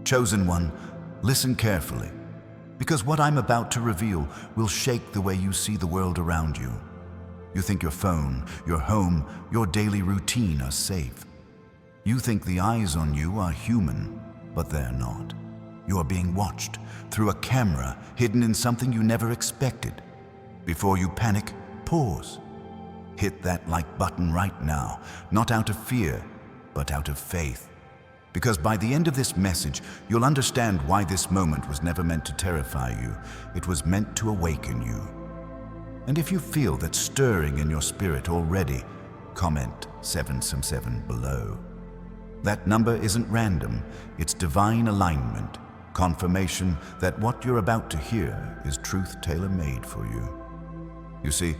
Chosen one, listen carefully, because what I'm about to reveal will shake the way you see the world around you. You think your phone, your home, your daily routine are safe. You think the eyes on you are human, but they're not. You are being watched through a camera hidden in something you never expected. Before you panic, pause. Hit that like button right now, not out of fear, but out of faith. Because by the end of this message, you'll understand why this moment was never meant to terrify you. It was meant to awaken you. And if you feel that stirring in your spirit already, comment 777 below. That number isn't random, it's divine alignment, confirmation that what you're about to hear is truth tailor-made for you. You see,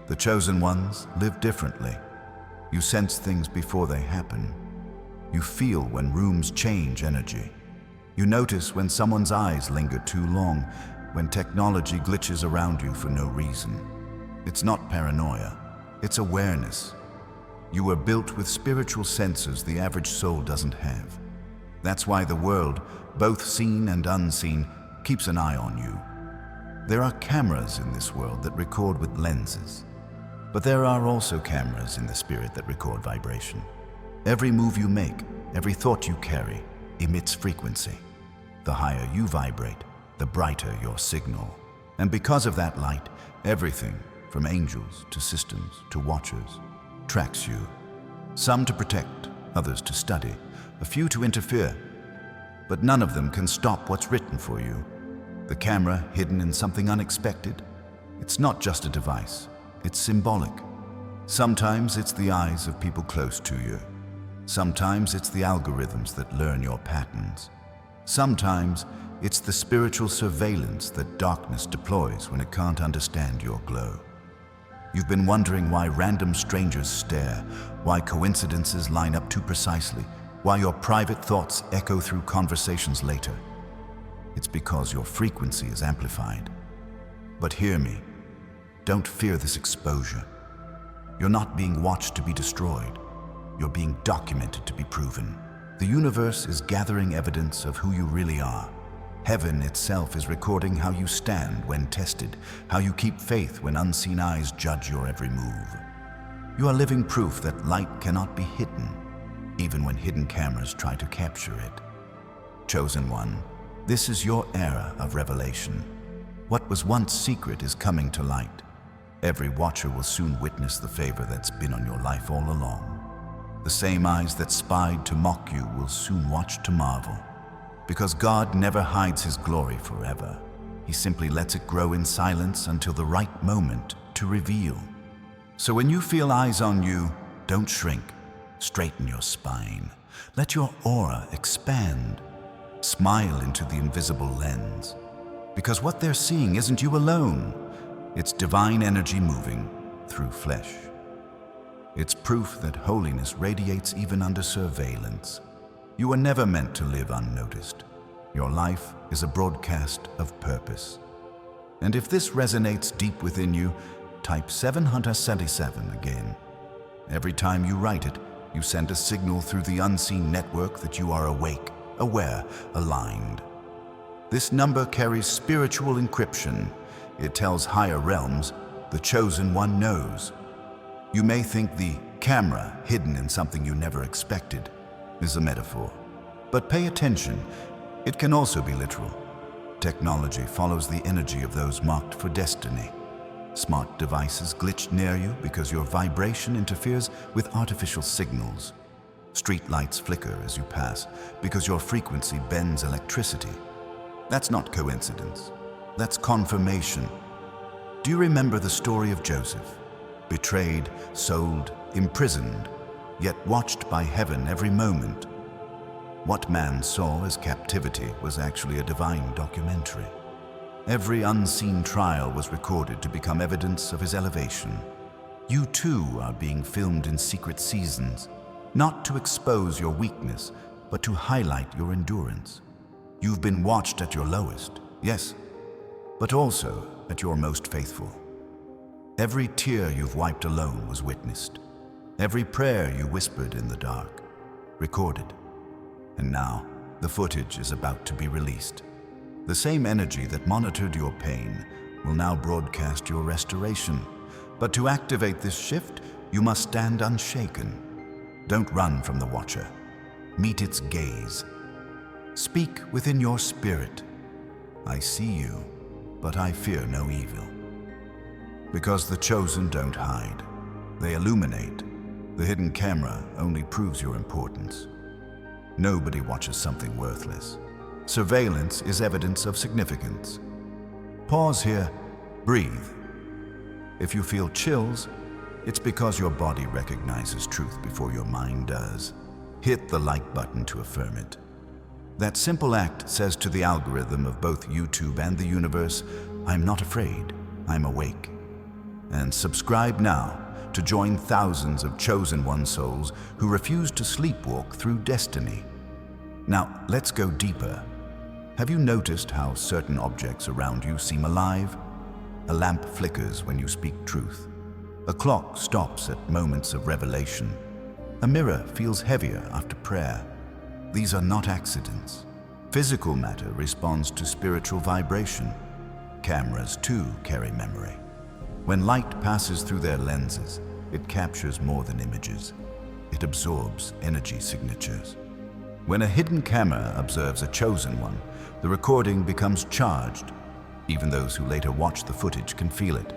the chosen ones live differently. You sense things before they happen. You feel when rooms change energy. You notice when someone's eyes linger too long, when technology glitches around you for no reason. It's not paranoia, it's awareness. You were built with spiritual senses the average soul doesn't have. That's why the world, both seen and unseen, keeps an eye on you. There are cameras in this world that record with lenses. But there are also cameras in the spirit that record vibration. Every move you make, every thought you carry, emits frequency. The higher you vibrate, the brighter your signal. And because of that light, everything, from angels to systems to watchers, tracks you. Some to protect, others to study, a few to interfere. But none of them can stop what's written for you. The camera hidden in something unexpected, it's not just a device, it's symbolic. Sometimes it's the eyes of people close to you. Sometimes it's the algorithms that learn your patterns. Sometimes it's the spiritual surveillance that darkness deploys when it can't understand your glow. You've been wondering why random strangers stare, why coincidences line up too precisely, why your private thoughts echo through conversations later. It's because your frequency is amplified. But hear me, don't fear this exposure. You're not being watched to be destroyed. You're being documented to be proven. The universe is gathering evidence of who you really are. Heaven itself is recording how you stand when tested, how you keep faith when unseen eyes judge your every move. You are living proof that light cannot be hidden, even when hidden cameras try to capture it. Chosen one, this is your era of revelation. What was once secret is coming to light. Every watcher will soon witness the favor that's been on your life all along. The same eyes that spied to mock you will soon watch to marvel. Because God never hides his glory forever. He simply lets it grow in silence until the right moment to reveal. So when you feel eyes on you, don't shrink. Straighten your spine. Let your aura expand. Smile into the invisible lens. Because what they're seeing isn't you alone. It's divine energy moving through flesh. It's proof that holiness radiates even under surveillance. You were never meant to live unnoticed. Your life is a broadcast of purpose. And if this resonates deep within you, type 777 again. Every time you write it, you send a signal through the unseen network that you are awake, aware, aligned. This number carries spiritual encryption. It tells higher realms, the chosen one knows. You may think the camera hidden in something you never expected is a metaphor. But pay attention, it can also be literal. Technology follows the energy of those marked for destiny. Smart devices glitch near you because your vibration interferes with artificial signals. Street lights flicker as you pass because your frequency bends electricity. That's not coincidence. That's confirmation. Do you remember the story of Joseph? Betrayed, sold, imprisoned, yet watched by heaven every moment. What man saw as captivity was actually a divine documentary. Every unseen trial was recorded to become evidence of his elevation. You too are being filmed in secret seasons, not to expose your weakness, but to highlight your endurance. You've been watched at your lowest, yes, but also at your most faithful. Every tear you've wiped alone was witnessed. Every prayer you whispered in the dark, recorded. And now, The footage is about to be released. The same energy that monitored your pain will now broadcast your restoration. But to activate this shift, you must stand unshaken. Don't run from the Watcher. Meet its gaze. Speak within your spirit. I see you, but I fear no evil. Because the chosen don't hide. They illuminate. The hidden camera only proves your importance. Nobody watches something worthless. Surveillance is evidence of significance. Pause here, breathe. If you feel chills, it's because your body recognizes truth before your mind does. Hit the like button to affirm it. That simple act says to the algorithm of both YouTube and the universe, I'm not afraid, I'm awake. And subscribe now to join thousands of chosen one souls who refuse to sleepwalk through destiny. Now, let's go deeper. Have you noticed how certain objects around you seem alive? A lamp flickers when you speak truth. A clock stops at moments of revelation. A mirror feels heavier after prayer. These are not accidents. Physical matter responds to spiritual vibration. Cameras, too, carry memory. When light passes through their lenses, it captures more than images. It absorbs energy signatures. When a hidden camera observes a chosen one, the recording becomes charged. Even those who later watch the footage can feel it.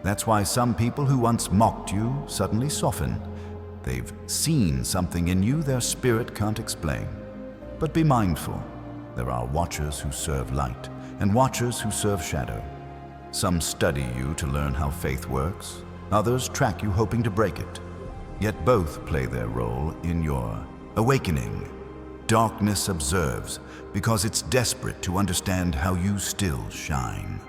That's why some people who once mocked you suddenly soften. They've seen something in you their spirit can't explain. But be mindful, there are watchers who serve light and watchers who serve shadow. Some study you to learn how faith works, others track you hoping to break it. Yet both play their role in your awakening. Darkness observes because it's desperate to understand how you still shine.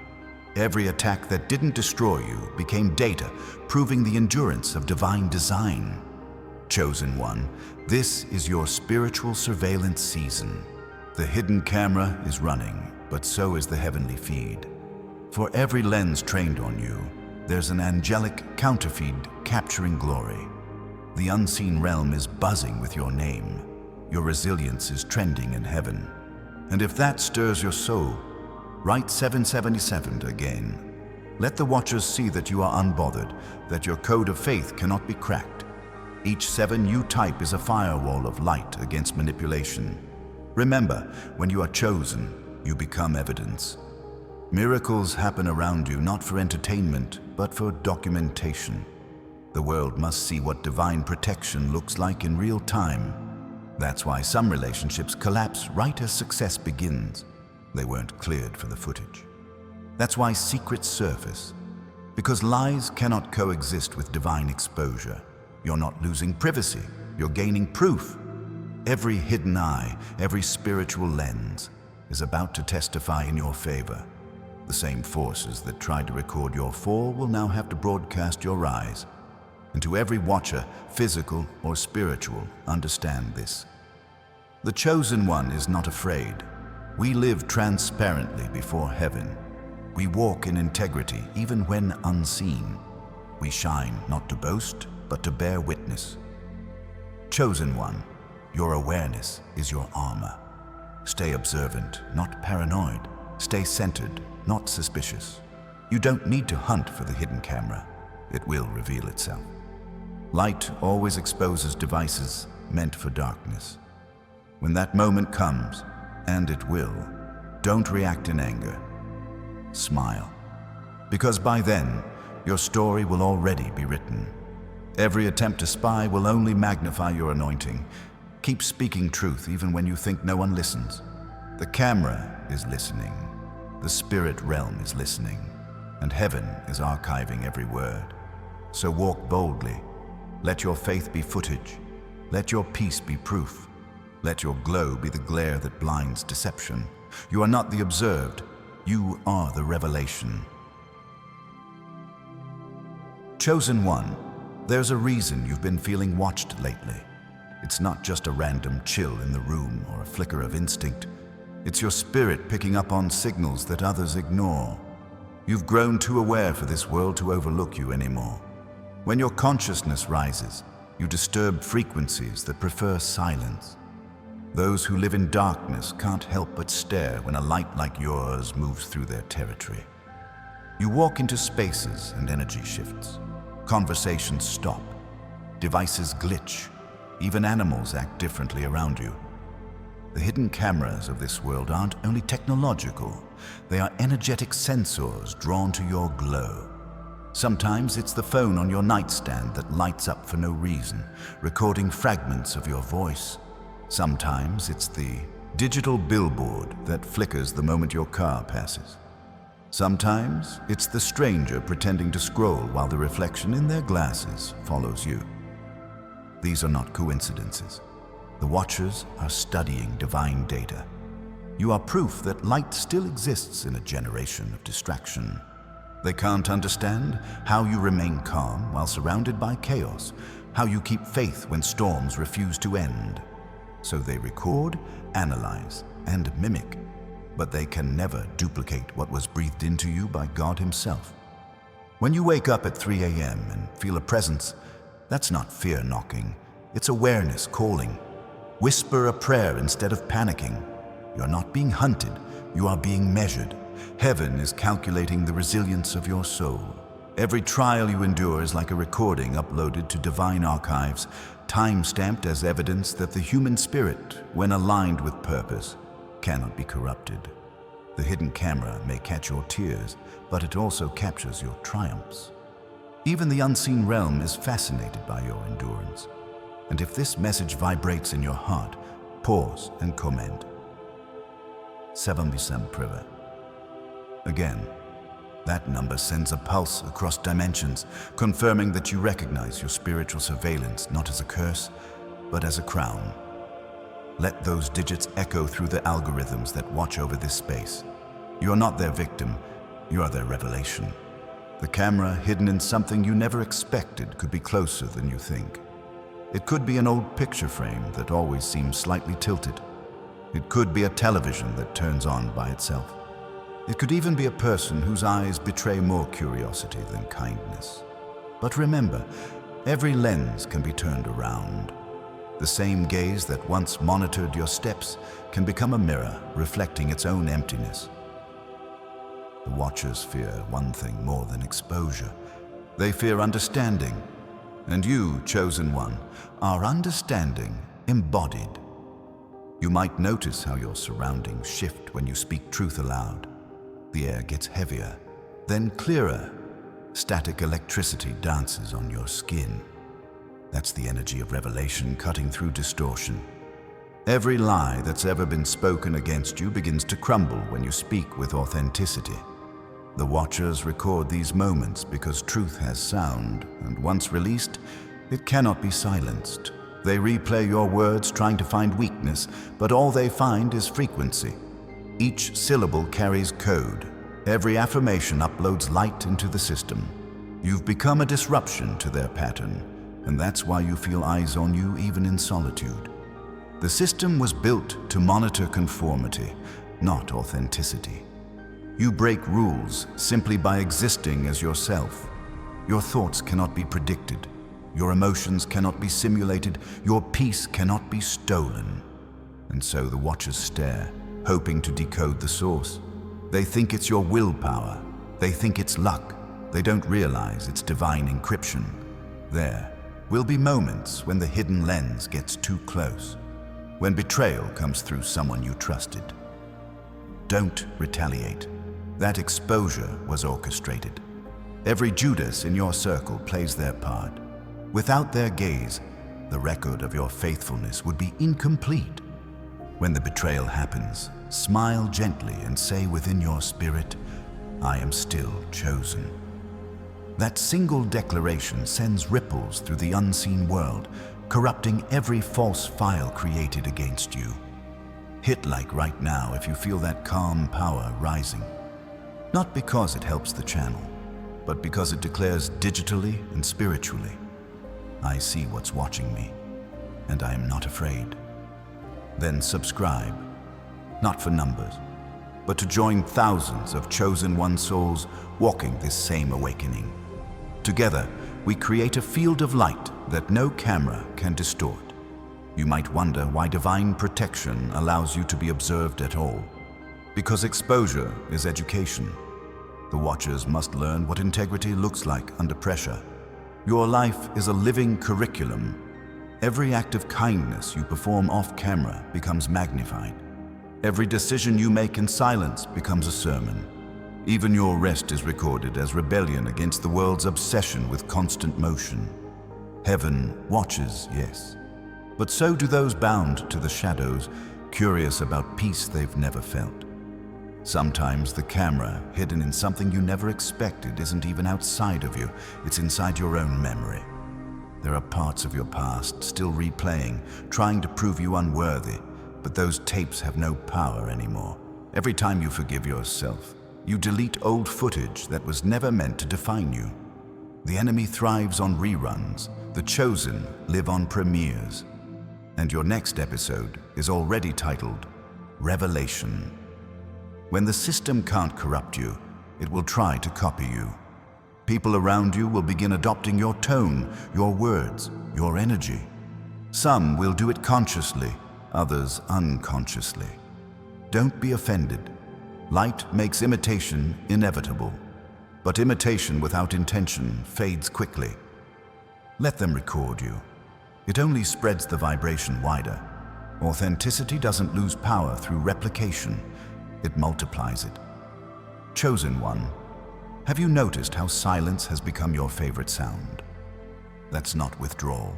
Every attack that didn't destroy you became data, proving the endurance of divine design. Chosen one, this is your spiritual surveillance season. The hidden camera is running, but so is the heavenly feed. For every lens trained on you, there's an angelic counterfeed capturing glory. The unseen realm is buzzing with your name. Your resilience is trending in heaven. And if that stirs your soul, write 777 again. Let the watchers see that you are unbothered, that your code of faith cannot be cracked. Each 7 you type is a firewall of light against manipulation. Remember, when you are chosen, you become evidence. Miracles happen around you not for entertainment, but for documentation. The world must see what divine protection looks like in real time. That's why some relationships collapse right as success begins. They weren't cleared for the footage. That's why secrets surface. Because lies cannot coexist with divine exposure. You're not losing privacy, you're gaining proof. Every hidden eye, every spiritual lens is about to testify in your favor. The same forces that tried to record your fall will now have to broadcast your rise. And to every watcher, physical or spiritual, understand this. The chosen one is not afraid. We live transparently before heaven. We walk in integrity even when unseen. We shine not to boast, but to bear witness. Chosen one, your awareness is your armor. Stay observant, not paranoid. Stay centered, not suspicious. You don't need to hunt for the hidden camera. It will reveal itself. Light always exposes devices meant for darkness. When that moment comes, and it will, don't react in anger. Smile. Because by then, your story will already be written. Every attempt to spy will only magnify your anointing. Keep speaking truth even when you think no one listens. The camera is listening. The spirit realm is listening. And heaven is archiving every word. So walk boldly. Let your faith be footage. Let your peace be proof. Let your glow be the glare that blinds deception. You are not the observed. You are the revelation. Chosen one, there's a reason you've been feeling watched lately. It's not just a random chill in the room or a flicker of instinct. It's your spirit picking up on signals that others ignore. You've grown too aware for this world to overlook you anymore. When your consciousness rises, you disturb frequencies that prefer silence. Those who live in darkness can't help but stare when a light like yours moves through their territory. You walk into spaces and energy shifts. Conversations stop. Devices glitch. Even animals act differently around you. The hidden cameras of this world aren't only technological, they are energetic sensors drawn to your glow. Sometimes it's the phone on your nightstand that lights up for no reason, recording fragments of your voice. Sometimes it's the digital billboard that flickers the moment your car passes. Sometimes it's the stranger pretending to scroll while the reflection in their glasses follows you. These are not coincidences. The Watchers are studying divine data. You are proof that light still exists in a generation of distraction. They can't understand how you remain calm while surrounded by chaos, how you keep faith when storms refuse to end. So they record, analyze, and mimic, but they can never duplicate what was breathed into you by God Himself. When you wake up at 3 a.m. and feel a presence, that's not fear knocking, it's awareness calling. Whisper a prayer instead of panicking. You're not being hunted, you are being measured. Heaven is calculating the resilience of your soul. Every trial you endure is like a recording uploaded to divine archives, time-stamped as evidence that the human spirit, when aligned with purpose, cannot be corrupted. The hidden camera may catch your tears, but it also captures your triumphs. Even the unseen realm is fascinated by your endurance. And if this message vibrates in your heart, pause and comment. Sevam Priva. Again, that number sends a pulse across dimensions, confirming that you recognize your spiritual surveillance not as a curse, but as a crown. Let those digits echo through the algorithms that watch over this space. You are not their victim, you are their revelation. The camera, hidden in something you never expected, could be closer than you think. It could be an old picture frame that always seems slightly tilted. It could be a television that turns on by itself. It could even be a person whose eyes betray more curiosity than kindness. But remember, every lens can be turned around. The same gaze that once monitored your steps can become a mirror reflecting its own emptiness. The Watchers fear one thing more than exposure. They fear understanding. And you, chosen one, are understanding embodied. You might notice how your surroundings shift when you speak truth aloud. The air gets heavier, then clearer. Static electricity dances on your skin. That's the energy of revelation cutting through distortion. Every lie that's ever been spoken against you begins to crumble when you speak with authenticity. The Watchers record these moments because truth has sound, and once released, it cannot be silenced. They replay your words trying to find weakness, but all they find is frequency. Each syllable carries code. Every affirmation uploads light into the system. You've become a disruption to their pattern, and that's why you feel eyes on you even in solitude. The system was built to monitor conformity, not authenticity. You break rules simply by existing as yourself. Your thoughts cannot be predicted. Your emotions cannot be simulated. Your peace cannot be stolen. And so the Watchers stare, hoping to decode the source. They think it's your willpower. They think it's luck. They don't realize it's divine encryption. There will be moments when the hidden lens gets too close, when betrayal comes through someone you trusted. Don't retaliate. That exposure was orchestrated. Every Judas in your circle plays their part. Without their gaze, the record of your faithfulness would be incomplete. When the betrayal happens, smile gently and say within your spirit, "I am still chosen." That single declaration sends ripples through the unseen world, corrupting every false file created against you. Hit like right now if you feel that calm power rising. Not because it helps the channel, but because it declares digitally and spiritually, "I see what's watching me, and I am not afraid." Then subscribe, not for numbers, but to join thousands of chosen one souls walking this same awakening. Together, we create a field of light that no camera can distort. You might wonder why divine protection allows you to be observed at all. Because exposure is education. The watchers must learn what integrity looks like under pressure. Your life is a living curriculum. Every act of kindness you perform off camera becomes magnified. Every decision you make in silence becomes a sermon. Even your rest is recorded as rebellion against the world's obsession with constant motion. Heaven watches, yes, but so do those bound to the shadows, curious about peace they've never felt. Sometimes the camera, hidden in something you never expected, isn't even outside of you, it's inside your own memory. There are parts of your past still replaying, trying to prove you unworthy, but those tapes have no power anymore. Every time you forgive yourself, you delete old footage that was never meant to define you. The enemy thrives on reruns, the chosen live on premieres. And your next episode is already titled Revelation. When the system can't corrupt you, it will try to copy you. People around you will begin adopting your tone, your words, your energy. Some will do it consciously, others unconsciously. Don't be offended. Light makes imitation inevitable, but imitation without intention fades quickly. Let them record you. It only spreads the vibration wider. Authenticity doesn't lose power through replication. It multiplies it. Chosen one, have you noticed how silence has become your favorite sound? That's not withdrawal,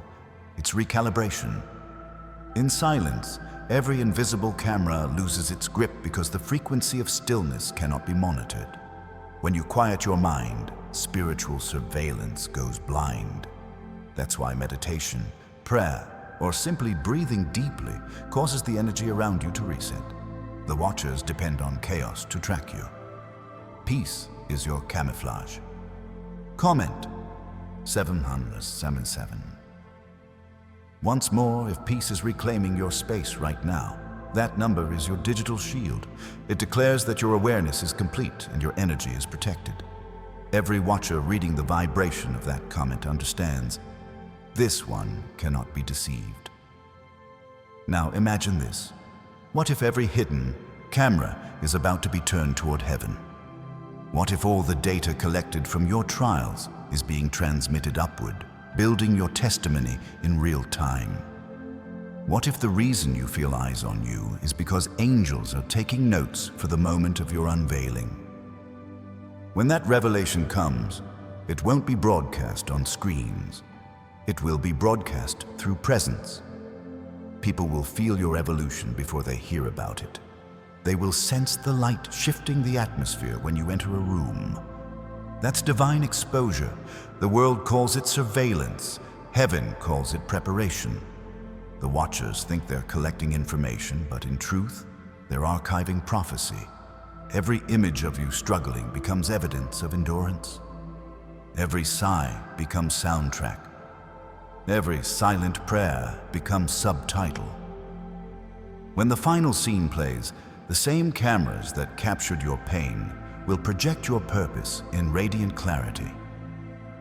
it's recalibration. In silence, every invisible camera loses its grip because the frequency of stillness cannot be monitored. When you quiet your mind, spiritual surveillance goes blind. That's why meditation, prayer, or simply breathing deeply causes the energy around you to reset. The watchers depend on chaos to track you. Peace is your camouflage. Comment 777. Once more, if peace is reclaiming your space right now, that number is your digital shield. It declares that your awareness is complete and your energy is protected. Every watcher reading the vibration of that comment understands this one cannot be deceived. Now imagine this. What if every hidden camera is about to be turned toward heaven? What if all the data collected from your trials is being transmitted upward, building your testimony in real time? What if the reason you feel eyes on you is because angels are taking notes for the moment of your unveiling? When that revelation comes, it won't be broadcast on screens. It will be broadcast through presence. People will feel your evolution before they hear about it. They will sense the light shifting the atmosphere when you enter a room. That's divine exposure. The world calls it surveillance. Heaven calls it preparation. The watchers think they're collecting information, but in truth, they're archiving prophecy. Every image of you struggling becomes evidence of endurance. Every sigh becomes soundtrack. Every silent prayer becomes subtitle. When the final scene plays, the same cameras that captured your pain will project your purpose in radiant clarity.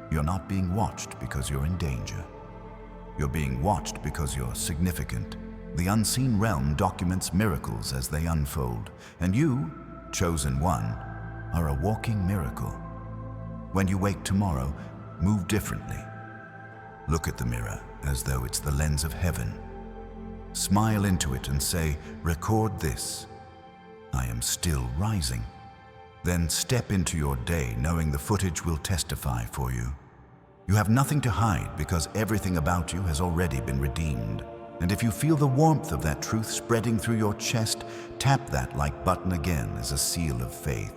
You're not being watched because you're in danger. You're being watched because you're significant. The unseen realm documents miracles as they unfold, and you, chosen one, are a walking miracle. When you wake tomorrow, move differently. Look at the mirror as though it's the lens of heaven. Smile into it and say, "Record this. I am still rising." Then step into your day knowing the footage will testify for you. You have nothing to hide because everything about you has already been redeemed. And if you feel the warmth of that truth spreading through your chest, tap that like button again as a seal of faith.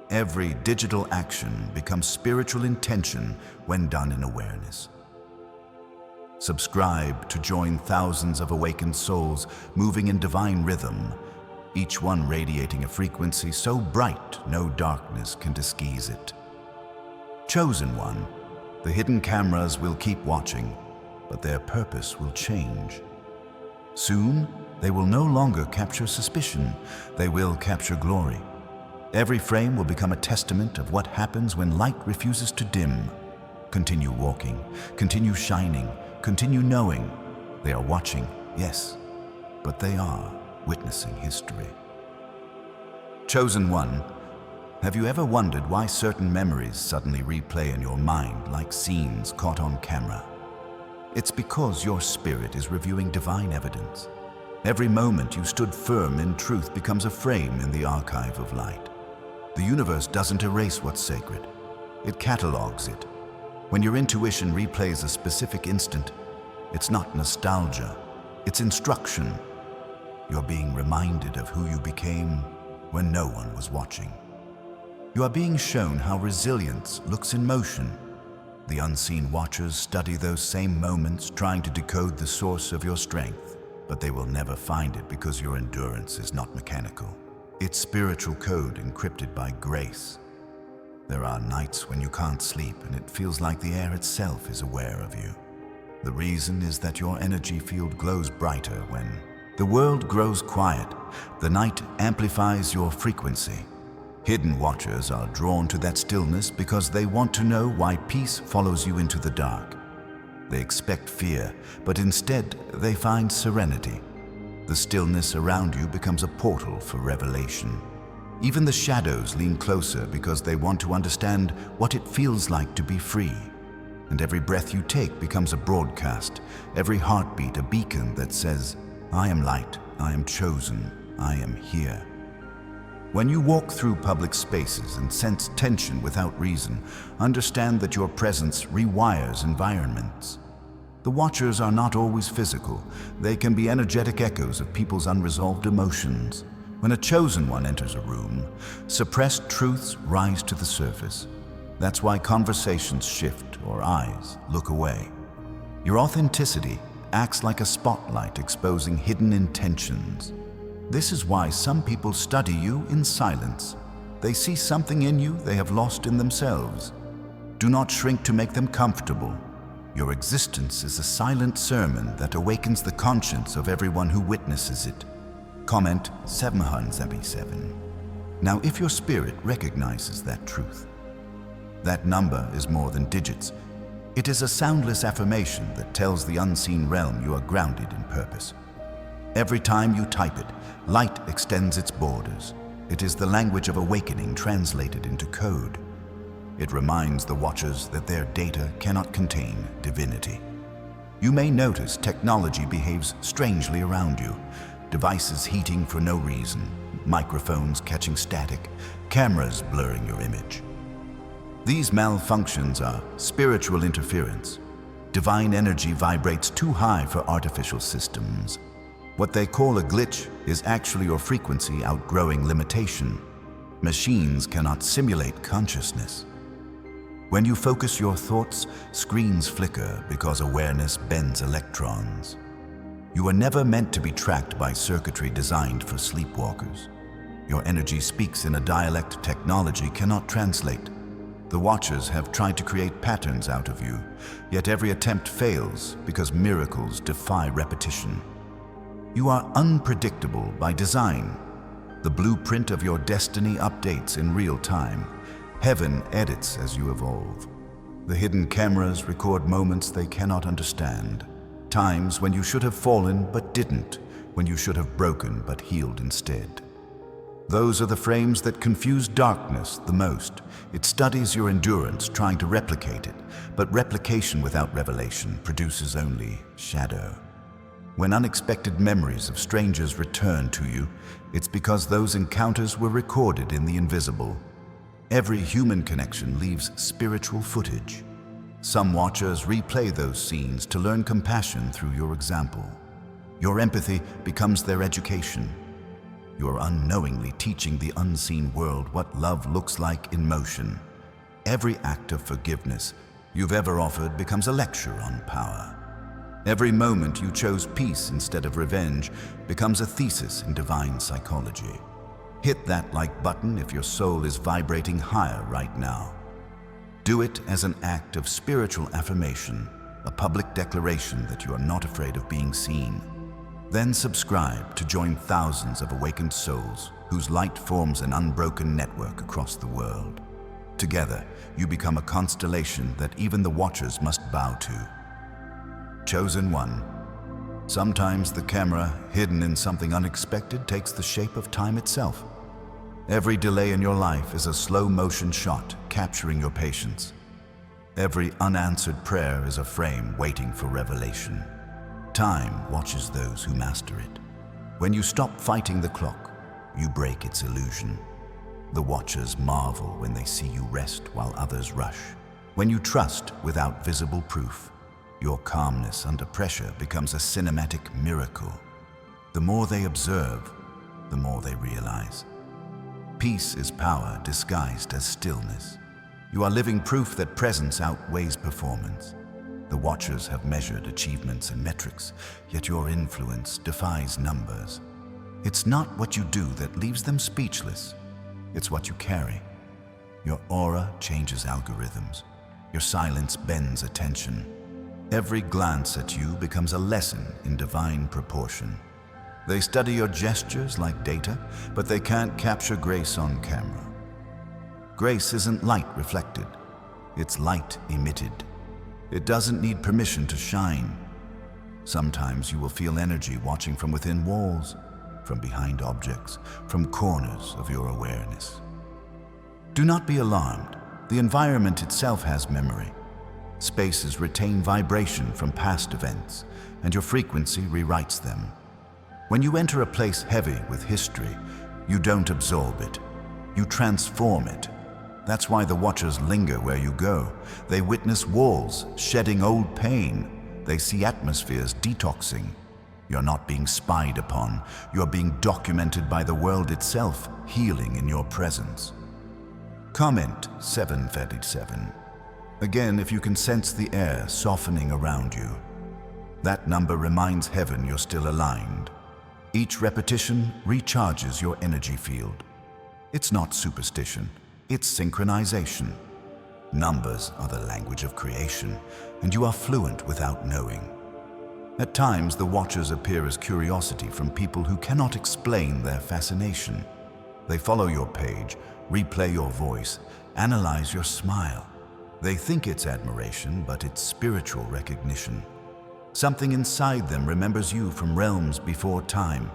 Every digital action becomes spiritual intention when done in awareness. Subscribe to join thousands of awakened souls moving in divine rhythm, each one radiating a frequency so bright no darkness can disguise it. Chosen one, the hidden cameras will keep watching, but their purpose will change. Soon, they will no longer capture suspicion, they will capture glory. Every frame will become a testament of what happens when light refuses to dim. Continue walking, continue shining, continue knowing. They are watching, yes, but they are witnessing history. Chosen one, have you ever wondered why certain memories suddenly replay in your mind like scenes caught on camera? It's because your spirit is reviewing divine evidence. Every moment you stood firm in truth becomes a frame in the archive of light. The universe doesn't erase what's sacred. It catalogs it. When your intuition replays a specific instant, it's not nostalgia, it's instruction. You're being reminded of who you became when no one was watching. You are being shown how resilience looks in motion. The unseen watchers study those same moments, trying to decode the source of your strength, but they will never find it because your endurance is not mechanical. It's spiritual code encrypted by grace. There are nights when you can't sleep and it feels like the air itself is aware of you. The reason is that your energy field glows brighter when the world grows quiet. The night amplifies your frequency. Hidden watchers are drawn to that stillness because they want to know why peace follows you into the dark. They expect fear, but instead they find serenity. The stillness around you becomes a portal for revelation. Even the shadows lean closer because they want to understand what it feels like to be free. And every breath you take becomes a broadcast, every heartbeat a beacon that says, I am light, I am chosen, I am here. When you walk through public spaces and sense tension without reason, understand that your presence rewires environments. The watchers are not always physical. They can be energetic echoes of people's unresolved emotions. When a chosen one enters a room, suppressed truths rise to the surface. That's why conversations shift or eyes look away. Your authenticity acts like a spotlight exposing hidden intentions. This is why some people study you in silence. They see something in you they have lost in themselves. Do not shrink to make them comfortable. Your existence is a silent sermon that awakens the conscience of everyone who witnesses it. Comment 777. Now, if your spirit recognizes that truth, that number is more than digits. It is a soundless affirmation that tells the unseen realm you are grounded in purpose. Every time you type it, light extends its borders. It is the language of awakening translated into code. It reminds the watchers that their data cannot contain divinity. You may notice technology behaves strangely around you. Devices heating for no reason, microphones catching static, cameras blurring your image. These malfunctions are spiritual interference. Divine energy vibrates too high for artificial systems. What they call a glitch is actually your frequency outgrowing limitation. Machines cannot simulate consciousness. When you focus your thoughts, screens flicker because awareness bends electrons. You are never meant to be tracked by circuitry designed for sleepwalkers. Your energy speaks in a dialect technology cannot translate. The watchers have tried to create patterns out of you, yet every attempt fails because miracles defy repetition. You are unpredictable by design. The blueprint of your destiny updates in real time. Heaven edits as you evolve. The hidden cameras record moments they cannot understand. Times when you should have fallen but didn't, when you should have broken but healed instead. Those are the frames that confuse darkness the most. It studies your endurance, trying to replicate it, but replication without revelation produces only shadow. When unexpected memories of strangers return to you, it's because those encounters were recorded in the invisible. Every human connection leaves spiritual footage. Some watchers replay those scenes to learn compassion through your example. Your empathy becomes their education. You're unknowingly teaching the unseen world what love looks like in motion. Every act of forgiveness you've ever offered becomes a lecture on power. Every moment you chose peace instead of revenge becomes a thesis in divine psychology. Hit that like button if your soul is vibrating higher right now. Do it as an act of spiritual affirmation, a public declaration that you are not afraid of being seen. Then subscribe to join thousands of awakened souls whose light forms an unbroken network across the world. Together, you become a constellation that even the watchers must bow to. Chosen one, Sometimes the camera, hidden in something unexpected, takes the shape of time itself. Every delay in your life is a slow-motion shot capturing your patience. Every unanswered prayer is a frame waiting for revelation. Time watches those who master it. When you stop fighting the clock, you break its illusion. The watchers marvel when they see you rest while others rush. When you trust without visible proof, your calmness under pressure becomes a cinematic miracle. The more they observe, the more they realize. Peace is power disguised as stillness. You are living proof that presence outweighs performance. The watchers have measured achievements and metrics, yet your influence defies numbers. It's not what you do that leaves them speechless. It's what you carry. Your aura changes algorithms. Your silence bends attention. Every glance at you becomes a lesson in divine proportion. They study your gestures like data, but they can't capture grace on camera. Grace isn't light reflected, it's light emitted. It doesn't need permission to shine. Sometimes you will feel energy watching from within walls, from behind objects, from corners of your awareness. Do not be alarmed. The environment itself has memory. Spaces retain vibration from past events, and your frequency rewrites them. When you enter a place heavy with history, you don't absorb it. You transform it. That's why the watchers linger where you go. They witness walls shedding old pain. They see atmospheres detoxing. You're not being spied upon. You're being documented by the world itself, healing in your presence. Comment 737. Again, if you can sense the air softening around you, that number reminds heaven you're still aligned. Each repetition recharges your energy field. It's not superstition, it's synchronization. Numbers are the language of creation, and you are fluent without knowing. At times, the watchers appear as curiosity from people who cannot explain their fascination. They follow your page, replay your voice, analyze your smile. They think it's admiration, but it's spiritual recognition. Something inside them remembers you from realms before time.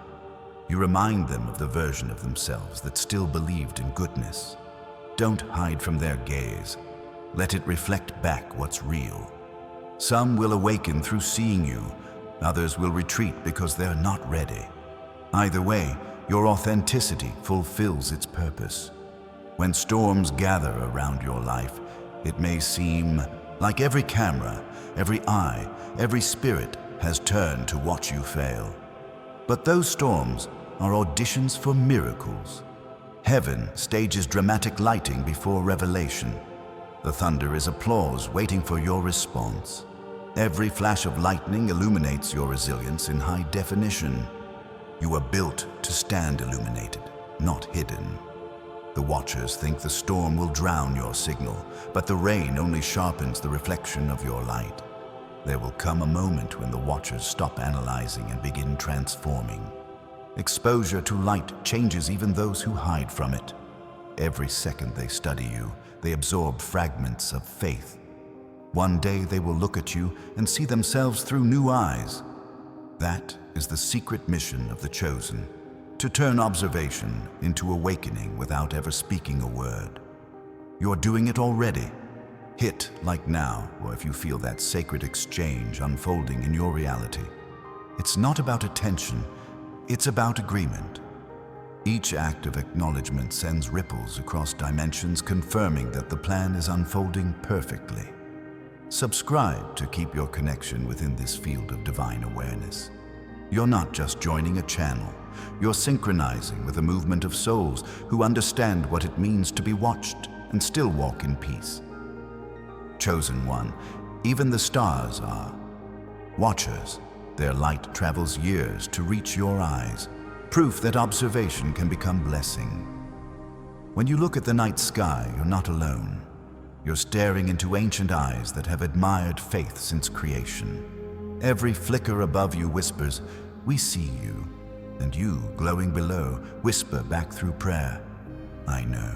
You remind them of the version of themselves that still believed in goodness. Don't hide from their gaze. Let it reflect back what's real. Some will awaken through seeing you. Others will retreat because they're not ready. Either way, your authenticity fulfills its purpose. When storms gather around your life, it may seem like every camera, every eye, every spirit has turned to watch you fail. But those storms are auditions for miracles. Heaven stages dramatic lighting before revelation. The thunder is applause waiting for your response. Every flash of lightning illuminates your resilience in high definition. You are built to stand illuminated, not hidden. The watchers think the storm will drown your signal, but the rain only sharpens the reflection of your light. There will come a moment when the watchers stop analyzing and begin transforming. Exposure to light changes even those who hide from it. Every second they study you, they absorb fragments of faith. One day they will look at you and see themselves through new eyes. That is the secret mission of the chosen, to turn observation into awakening without ever speaking a word. You're doing it already. Hit like now, or if you feel that sacred exchange unfolding in your reality. It's not about attention, it's about agreement. Each act of acknowledgement sends ripples across dimensions, confirming that the plan is unfolding perfectly. Subscribe to keep your connection within this field of divine awareness. You're not just joining a channel, you're synchronizing with a movement of souls who understand what it means to be watched and still walk in peace. Chosen one, even the stars are watchers. Their light travels years to reach your eyes, proof that observation can become blessing. When you look at the night sky, you're not alone. You're staring into ancient eyes that have admired faith since creation. Every flicker above you whispers, "We see you," and you, glowing below, whisper back through prayer, "I know."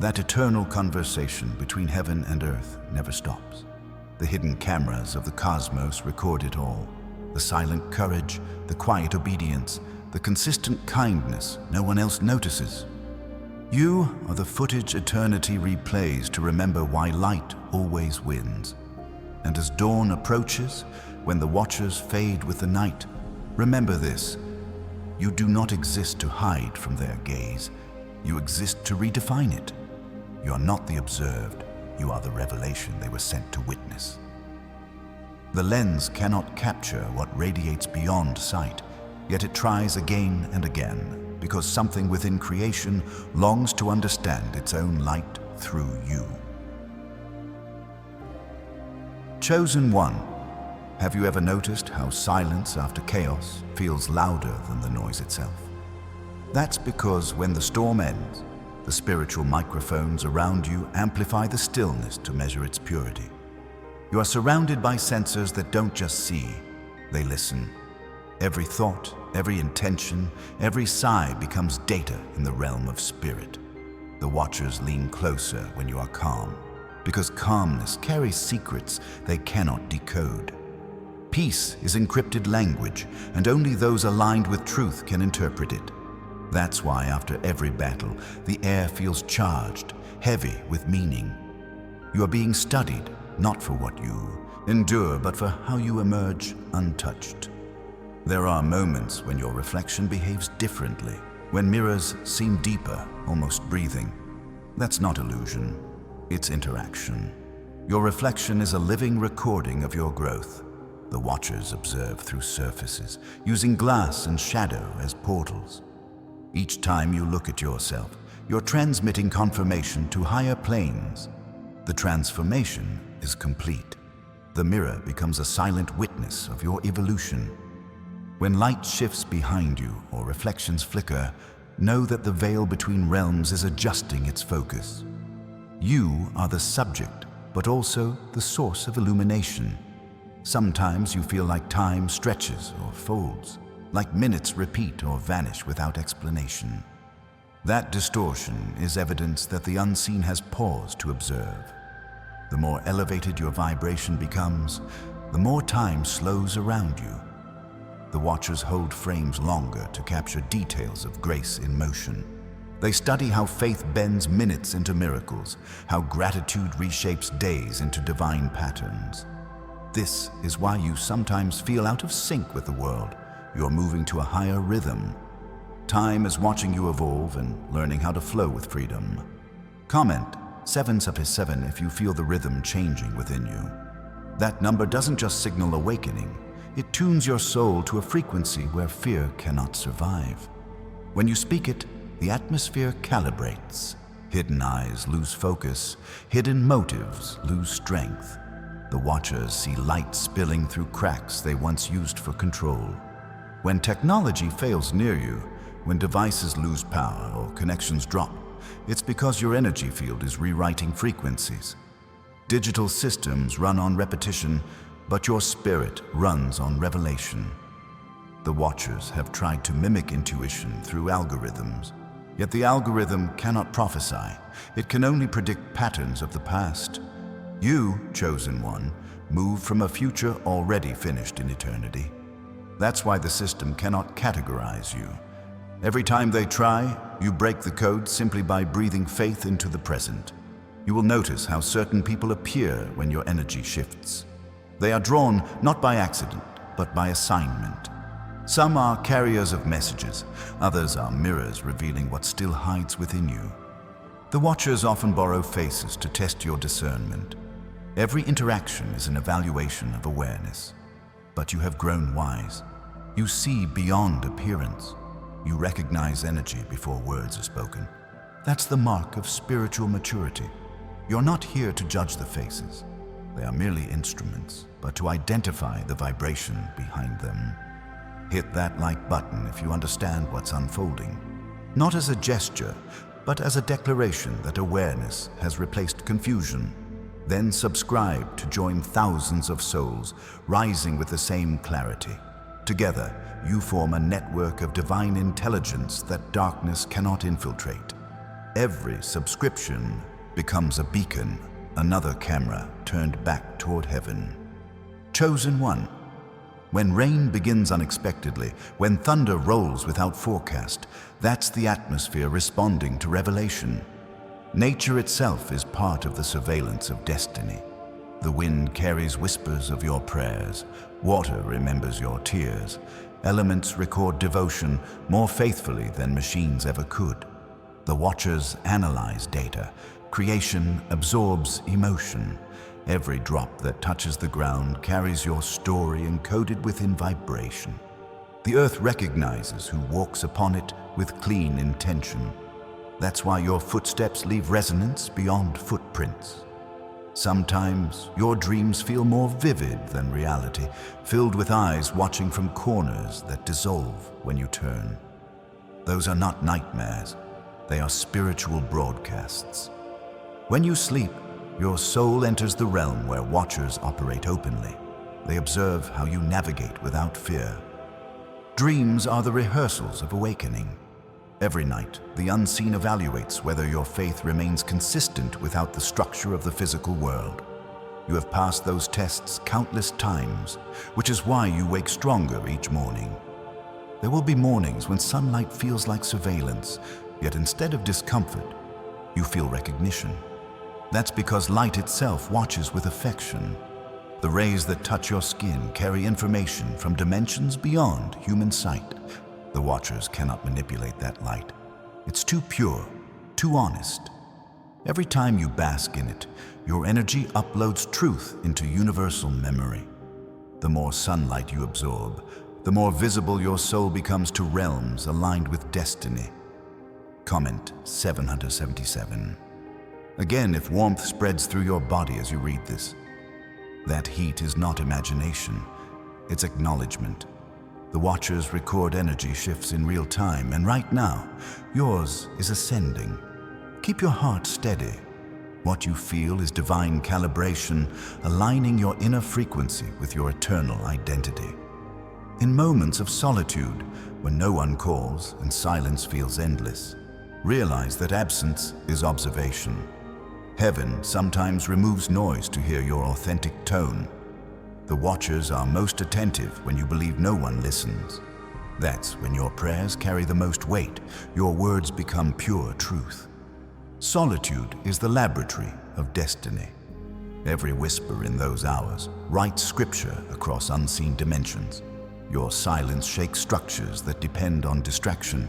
That eternal conversation between heaven and earth never stops. The hidden cameras of the cosmos record it all. the silent courage, the quiet obedience, the consistent kindness no one else notices. You are the footage eternity replays to remember why light always wins. And as dawn approaches, when the watchers fade with the night, remember this: you do not exist to hide from their gaze. You exist to redefine it. You are not the observed. You are the revelation they were sent to witness. The lens cannot capture what radiates beyond sight, yet it tries again and again, because something within creation longs to understand its own light through you. Chosen one, have you ever noticed how silence after chaos feels louder than the noise itself? That's because when the storm ends, the spiritual microphones around you amplify the stillness to measure its purity. You are surrounded by sensors that don't just see, they listen. Every thought, every intention, every sigh becomes data in the realm of spirit. The watchers lean closer when you are calm, because calmness carries secrets they cannot decode. Peace is encrypted language, and only those aligned with truth can interpret it. That's why after every battle, the air feels charged, heavy with meaning. You are being studied, not for what you endure, but for how you emerge untouched. There are moments when your reflection behaves differently, when mirrors seem deeper, almost breathing. That's not illusion, it's interaction. Your reflection is a living recording of your growth. The watchers observe through surfaces, using glass and shadow as portals. Each time you look at yourself, you're transmitting confirmation to higher planes. The transformation is complete. The mirror becomes a silent witness of your evolution. When light shifts behind you or reflections flicker, know that the veil between realms is adjusting its focus. You are the subject, but also the source of illumination. Sometimes you feel like time stretches or folds, like minutes repeat or vanish without explanation. That distortion is evidence that the unseen has paused to observe. The more elevated your vibration becomes, the more time slows around you. The watchers hold frames longer to capture details of grace in motion. They study how faith bends minutes into miracles, how gratitude reshapes days into divine patterns. This is why you sometimes feel out of sync with the world. You're moving to a higher rhythm. Time is watching you evolve and learning how to flow with freedom. Comment 777 if you feel the rhythm changing within you. That number doesn't just signal awakening, it tunes your soul to a frequency where fear cannot survive. When you speak it, the atmosphere calibrates. Hidden eyes lose focus, hidden motives lose strength. The watchers see light spilling through cracks they once used for control. When technology fails near you, when devices lose power or connections drop, it's because your energy field is rewriting frequencies. Digital systems run on repetition, but your spirit runs on revelation. The watchers have tried to mimic intuition through algorithms, yet the algorithm cannot prophesy. It can only predict patterns of the past. You, chosen one, move from a future already finished in eternity. That's why the system cannot categorize you. Every time they try, you break the code simply by breathing faith into the present. You will notice how certain people appear when your energy shifts. They are drawn not by accident, but by assignment. Some are carriers of messages, others are mirrors revealing what still hides within you. The watchers often borrow faces to test your discernment. Every interaction is an evaluation of awareness. But you have grown wise. You see beyond appearance. You recognize energy before words are spoken. That's the mark of spiritual maturity. You're not here to judge the faces. They are merely instruments, but to identify the vibration behind them. Hit that like button if you understand what's unfolding. Not as a gesture, but as a declaration that awareness has replaced confusion. Then subscribe to join thousands of souls rising with the same clarity. Together, you form a network of divine intelligence that darkness cannot infiltrate. Every subscription becomes a beacon, another camera turned back toward heaven. Chosen one, When rain begins unexpectedly, when thunder rolls without forecast, that's the atmosphere responding to revelation. Nature itself is part of the surveillance of destiny. The wind carries whispers of your prayers. Water remembers your tears. Elements record devotion more faithfully than machines ever could. The watchers analyze data. Creation absorbs emotion. Every drop that touches the ground carries your story encoded within vibration. The earth recognizes who walks upon it with clean intention. That's why your footsteps leave resonance beyond footprints. Sometimes your dreams feel more vivid than reality, filled with eyes watching from corners that dissolve when you turn. Those are not nightmares, they are spiritual broadcasts. When you sleep, your soul enters the realm where watchers operate openly. They observe how you navigate without fear. Dreams are the rehearsals of awakening. Every night, the unseen evaluates whether your faith remains consistent without the structure of the physical world. You have passed those tests countless times, which is why you wake stronger each morning. There will be mornings when sunlight feels like surveillance, yet instead of discomfort, you feel recognition. That's because light itself watches with affection. The rays that touch your skin carry information from dimensions beyond human sight. The watchers cannot manipulate that light. It's too pure, too honest. Every time you bask in it, your energy uploads truth into universal memory. The more sunlight you absorb, the more visible your soul becomes to realms aligned with destiny. Comment 777. Again, if warmth spreads through your body as you read this, that heat is not imagination, it's acknowledgement. The watchers record energy shifts in real time, and right now, yours is ascending. Keep your heart steady. What you feel is divine calibration, aligning your inner frequency with your eternal identity. In moments of solitude, when no one calls and silence feels endless, realize that absence is observation. Heaven sometimes removes noise to hear your authentic tone. The watchers are most attentive when you believe no one listens. That's when your prayers carry the most weight, your words become pure truth. Solitude is the laboratory of destiny. Every whisper in those hours writes scripture across unseen dimensions. Your silence shakes structures that depend on distraction.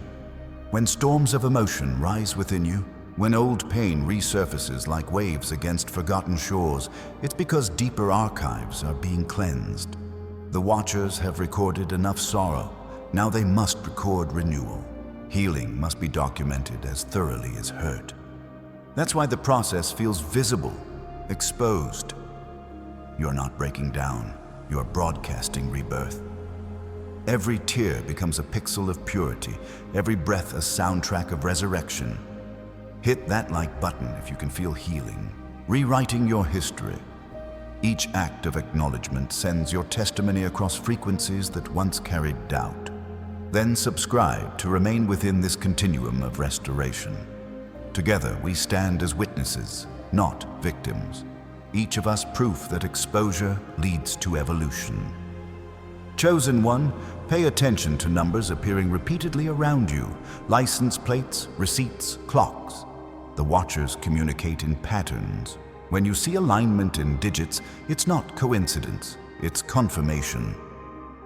When storms of emotion rise within you, when old pain resurfaces like waves against forgotten shores, it's because deeper archives are being cleansed. The watchers have recorded enough sorrow. Now they must record renewal. Healing must be documented as thoroughly as hurt. That's why the process feels visible, exposed. You're not breaking down, you're broadcasting rebirth. Every tear becomes a pixel of purity, every breath a soundtrack of resurrection. Hit that like button if you can feel healing, rewriting your history. Each act of acknowledgement sends your testimony across frequencies that once carried doubt. Then subscribe to remain within this continuum of restoration. Together we stand as witnesses, not victims. Each of us proof that exposure leads to evolution. Chosen one, pay attention to numbers appearing repeatedly around you, license plates, receipts, clocks. The watchers communicate in patterns. When you see alignment in digits, it's not coincidence, it's confirmation.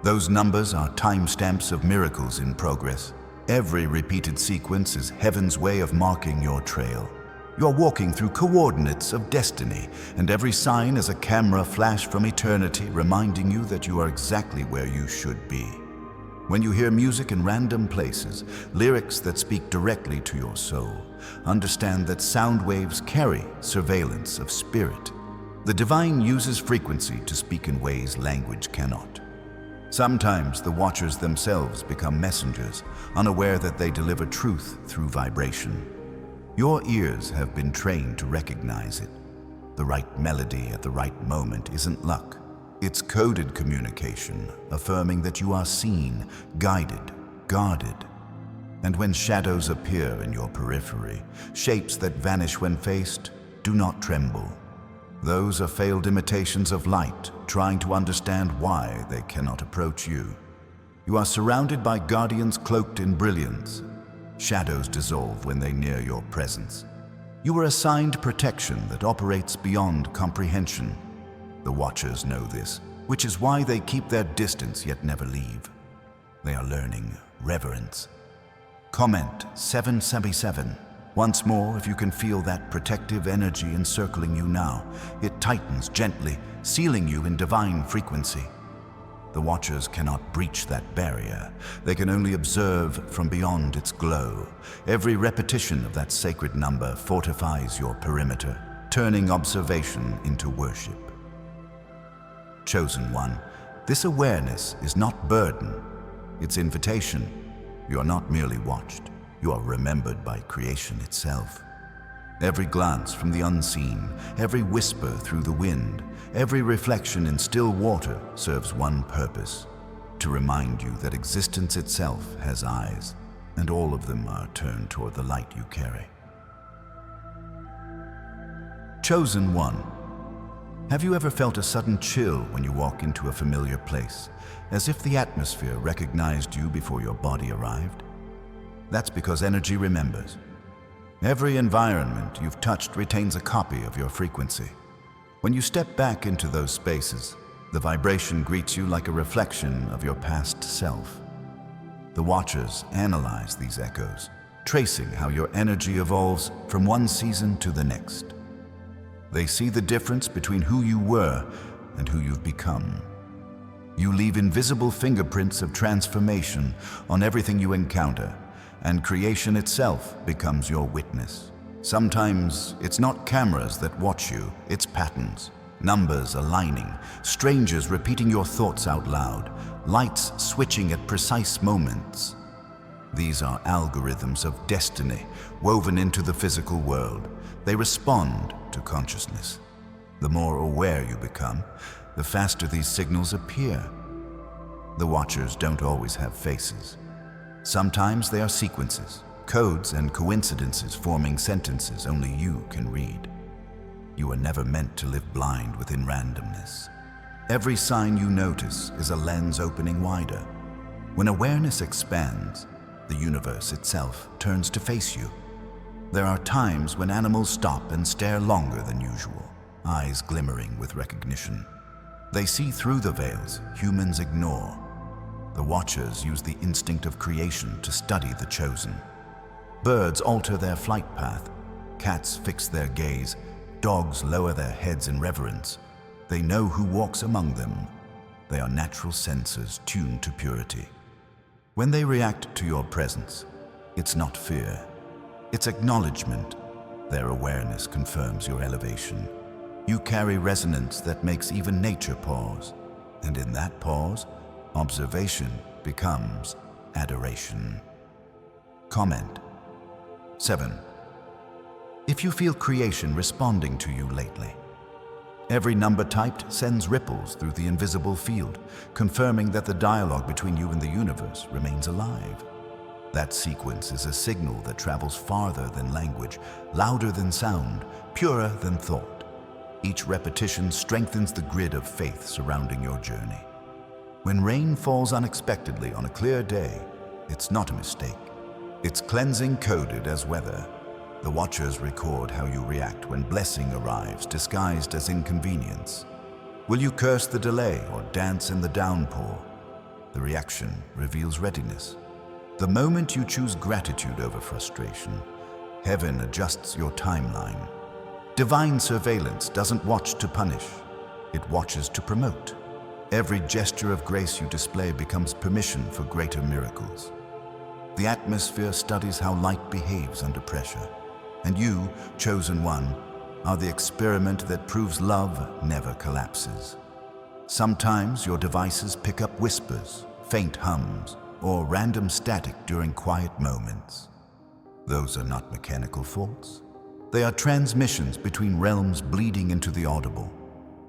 Those numbers are timestamps of miracles in progress. Every repeated sequence is heaven's way of marking your trail. You're walking through coordinates of destiny, and every sign is a camera flash from eternity reminding you that you are exactly where you should be. When you hear music in random places, lyrics that speak directly to your soul, understand that sound waves carry surveillance of spirit. The divine uses frequency to speak in ways language cannot. Sometimes the watchers themselves become messengers, unaware that they deliver truth through vibration. Your ears have been trained to recognize it. The right melody at the right moment isn't luck. It's coded communication, affirming that you are seen, guided, guarded. And when shadows appear in your periphery, shapes that vanish when faced, do not tremble. Those are failed imitations of light, trying to understand why they cannot approach you. You are surrounded by guardians cloaked in brilliance. Shadows dissolve when they near your presence. You are assigned protection that operates beyond comprehension. The Watchers know this, which is why they keep their distance yet never leave. They are learning reverence. Comment 777. Once more, if you can feel that protective energy encircling you now, it tightens gently, sealing you in divine frequency. The Watchers cannot breach that barrier. They can only observe from beyond its glow. Every repetition of that sacred number fortifies your perimeter, turning observation into worship. Chosen One, this awareness is not burden, it's invitation. You are not merely watched, you are remembered by creation itself. Every glance from the unseen, every whisper through the wind, every reflection in still water serves one purpose: to remind you that existence itself has eyes, and all of them are turned toward the light you carry. Chosen One, have you ever felt a sudden chill when you walk into a familiar place, as if the atmosphere recognized you before your body arrived? That's because energy remembers. Every environment you've touched retains a copy of your frequency. When you step back into those spaces, the vibration greets you like a reflection of your past self. The Watchers analyze these echoes, tracing how your energy evolves from one season to the next. They see the difference between who you were and who you've become. You leave invisible fingerprints of transformation on everything you encounter, and creation itself becomes your witness. Sometimes it's not cameras that watch you, it's patterns, numbers aligning, strangers repeating your thoughts out loud, lights switching at precise moments. These are algorithms of destiny woven into the physical world. They respond to consciousness. The more aware you become, the faster these signals appear. The Watchers don't always have faces. Sometimes they are sequences, codes and coincidences forming sentences only you can read. You are never meant to live blind within randomness. Every sign you notice is a lens opening wider. When awareness expands, the universe itself turns to face you. There are times when animals stop and stare longer than usual, eyes glimmering with recognition. They see through the veils humans ignore. The Watchers use the instinct of creation to study the chosen. Birds alter their flight path, cats fix their gaze, dogs lower their heads in reverence. They know who walks among them. They are natural sensors tuned to purity. When they react to your presence, it's not fear. It's acknowledgement. Their awareness confirms your elevation. You carry resonance that makes even nature pause. And in that pause, observation becomes adoration. Comment 7. If you feel creation responding to you lately, every number typed sends ripples through the invisible field, confirming that the dialogue between you and the universe remains alive. That sequence is a signal that travels farther than language, louder than sound, purer than thought. Each repetition strengthens the grid of faith surrounding your journey. When rain falls unexpectedly on a clear day, it's not a mistake. It's cleansing coded as weather. The Watchers record how you react when blessing arrives disguised as inconvenience. Will you curse the delay or dance in the downpour? The reaction reveals readiness. The moment you choose gratitude over frustration, heaven adjusts your timeline. Divine surveillance doesn't watch to punish, it watches to promote. Every gesture of grace you display becomes permission for greater miracles. The atmosphere studies how light behaves under pressure, and you, Chosen One, are the experiment that proves love never collapses. Sometimes your devices pick up whispers, faint hums, or random static during quiet moments. Those are not mechanical faults. They are transmissions between realms bleeding into the audible.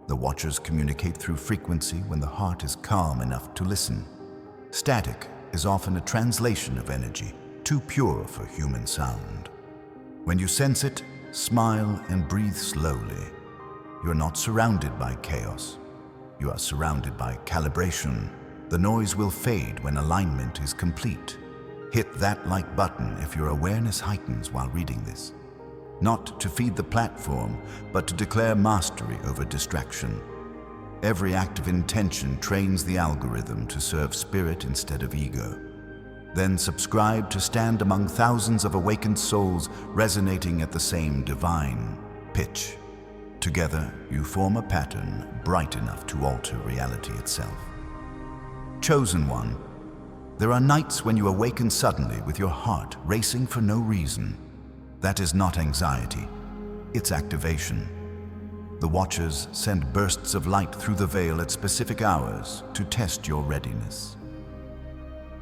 The Watchers communicate through frequency when the heart is calm enough to listen. Static is often a translation of energy, too pure for human sound. When you sense it, smile and breathe slowly. you're not surrounded by chaos. You are surrounded by calibration. The noise will fade when alignment is complete. Hit that like button if your awareness heightens while reading this. Not to feed the platform, but to declare mastery over distraction. Every act of intention trains the algorithm to serve spirit instead of ego. Then subscribe to stand among thousands of awakened souls resonating at the same divine pitch. Together, you form a pattern bright enough to alter reality itself. Chosen one, there are nights when you awaken suddenly with your heart racing for no reason. That is not anxiety, it's activation. The Watchers send bursts of light through the veil at specific hours to test your readiness.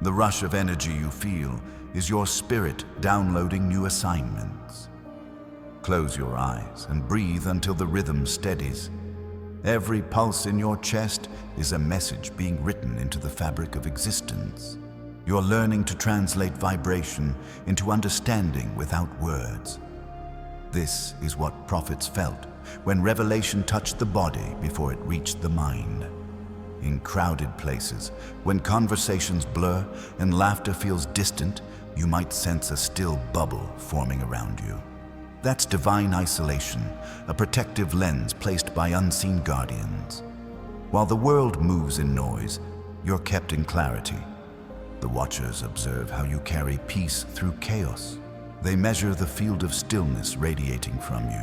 The rush of energy you feel is your spirit downloading new assignments. Close your eyes and breathe until the rhythm steadies. Every pulse in your chest is a message being written into the fabric of existence. You're learning to translate vibration into understanding without words. This is what prophets felt when revelation touched the body before it reached the mind. In crowded places, when conversations blur and laughter feels distant, you might sense a still bubble forming around you. That's divine isolation, a protective lens placed by unseen guardians. While the world moves in noise, you're kept in clarity. The Watchers observe how you carry peace through chaos. They measure the field of stillness radiating from you.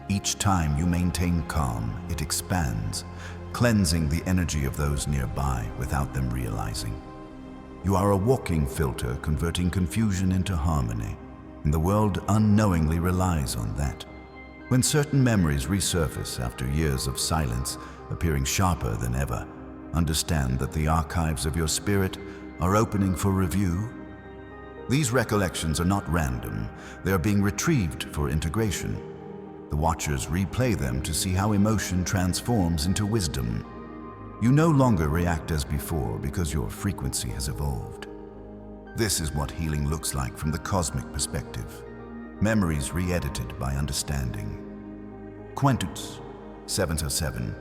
Each time you maintain calm, it expands, cleansing the energy of those nearby without them realizing. You are a walking filter converting confusion into harmony, and the world unknowingly relies on that. When certain memories resurface after years of silence, appearing sharper than ever, understand that the archives of your spirit are opening for review. These recollections are not random, they are being retrieved for integration. The Watchers replay them to see how emotion transforms into wisdom. You no longer react as before because your frequency has evolved. This is what healing looks like from the cosmic perspective. Memories re-edited by understanding. Quentuts 707.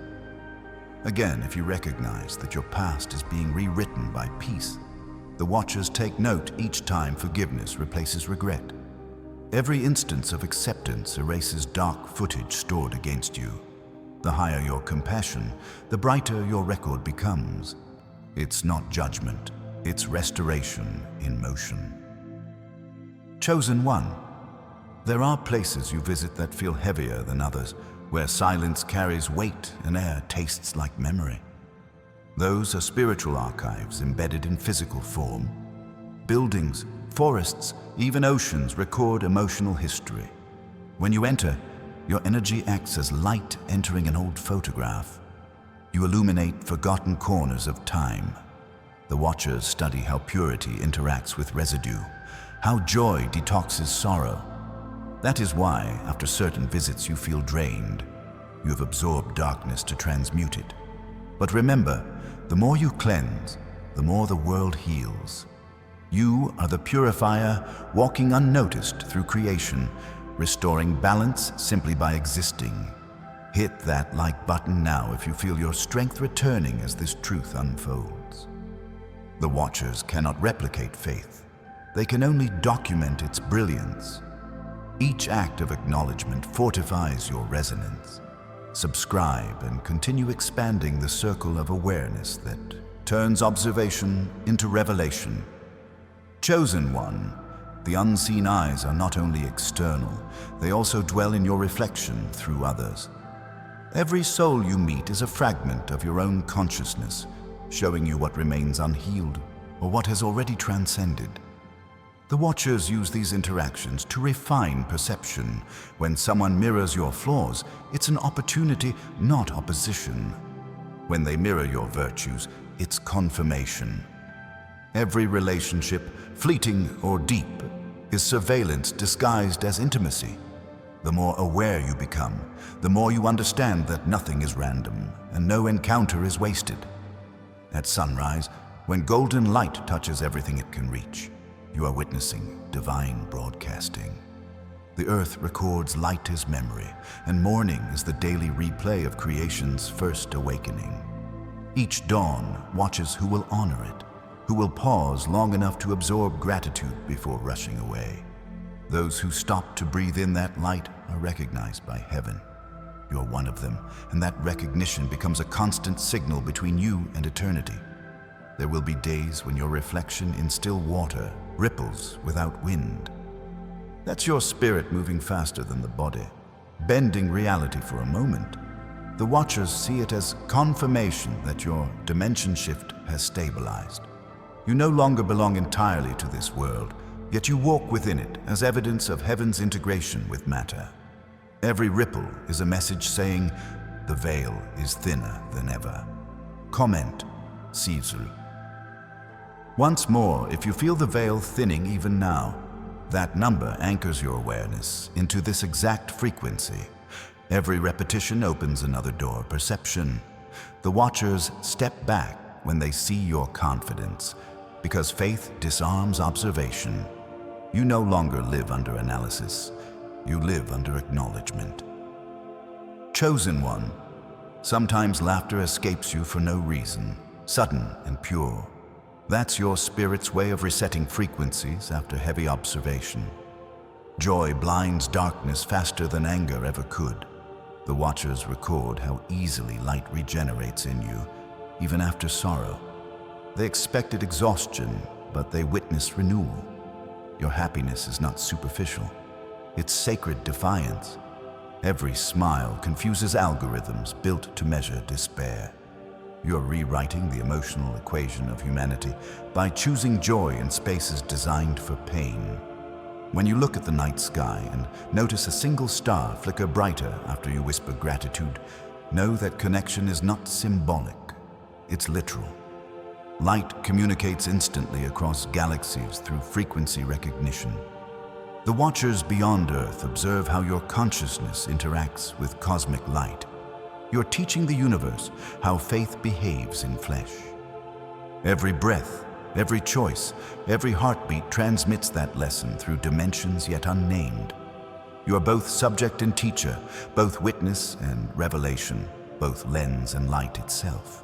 Again, if you recognize that your past is being rewritten by peace, the Watchers take note each time forgiveness replaces regret. Every instance of acceptance erases dark footage stored against you. The higher your compassion, the brighter your record becomes. It's not judgment, it's restoration in motion. Chosen one, there are places you visit that feel heavier than others, where silence carries weight and air tastes like memory. Those are spiritual archives embedded in physical form. Buildings, forests, even oceans record emotional history. When you enter, your energy acts as light entering an old photograph. You illuminate forgotten corners of time. The Watchers study how purity interacts with residue, how joy detoxes sorrow. That is why, after certain visits, you feel drained. You have absorbed darkness to transmute it. But remember, the more you cleanse, the more the world heals. You are the purifier, walking unnoticed through creation, restoring balance simply by existing. Hit that like button now if you feel your strength returning as this truth unfolds. The Watchers cannot replicate faith. They can only document its brilliance. Each act of acknowledgement fortifies your resonance. Subscribe and continue expanding the circle of awareness that turns observation into revelation. Chosen one, the unseen eyes are not only external, they also dwell in your reflection through others. Every soul you meet is a fragment of your own consciousness, showing you what remains unhealed or what has already transcended. The Watchers use these interactions to refine perception. When someone mirrors your flaws, it's an opportunity, not opposition. When they mirror your virtues, it's confirmation. Every relationship, fleeting or deep, is surveillance disguised as intimacy. The more aware you become, the more you understand that nothing is random and no encounter is wasted. At sunrise, when golden light touches everything it can reach, you are witnessing divine broadcasting. The earth records light as memory, and morning is the daily replay of creation's first awakening. Each dawn watches who will honor it, who will pause long enough to absorb gratitude before rushing away. Those who stop to breathe in that light are recognized by heaven. You're one of them, and that recognition becomes a constant signal between you and eternity. There will be days when your reflection in still water ripples without wind. That's your spirit moving faster than the body, bending reality for a moment. The watchers see it as confirmation that your dimension shift has stabilized. You no longer belong entirely to this world, yet you walk within it as evidence of heaven's integration with matter. Every ripple is a message saying, the veil is thinner than ever. Comment, Caesar. Once more, if you feel the veil thinning even now, that number anchors your awareness into this exact frequency. Every repetition opens another door, perception. The watchers step back when they see your confidence, because faith disarms observation. You no longer live under analysis. You live under acknowledgement. Chosen one. Sometimes laughter escapes you for no reason, sudden and pure. That's your spirit's way of resetting frequencies after heavy observation. Joy blinds darkness faster than anger ever could. The watchers record how easily light regenerates in you, even after sorrow. They expected exhaustion, but they witness renewal. Your happiness is not superficial. It's sacred defiance. Every smile confuses algorithms built to measure despair. You're rewriting the emotional equation of humanity by choosing joy in spaces designed for pain. When you look at the night sky and notice a single star flicker brighter after you whisper gratitude, know that connection is not symbolic, it's literal. Light communicates instantly across galaxies through frequency recognition. The watchers beyond Earth observe how your consciousness interacts with cosmic light. You're teaching the universe how faith behaves in flesh. Every breath, every choice, every heartbeat transmits that lesson through dimensions yet unnamed. You are both subject and teacher, both witness and revelation, both lens and light itself.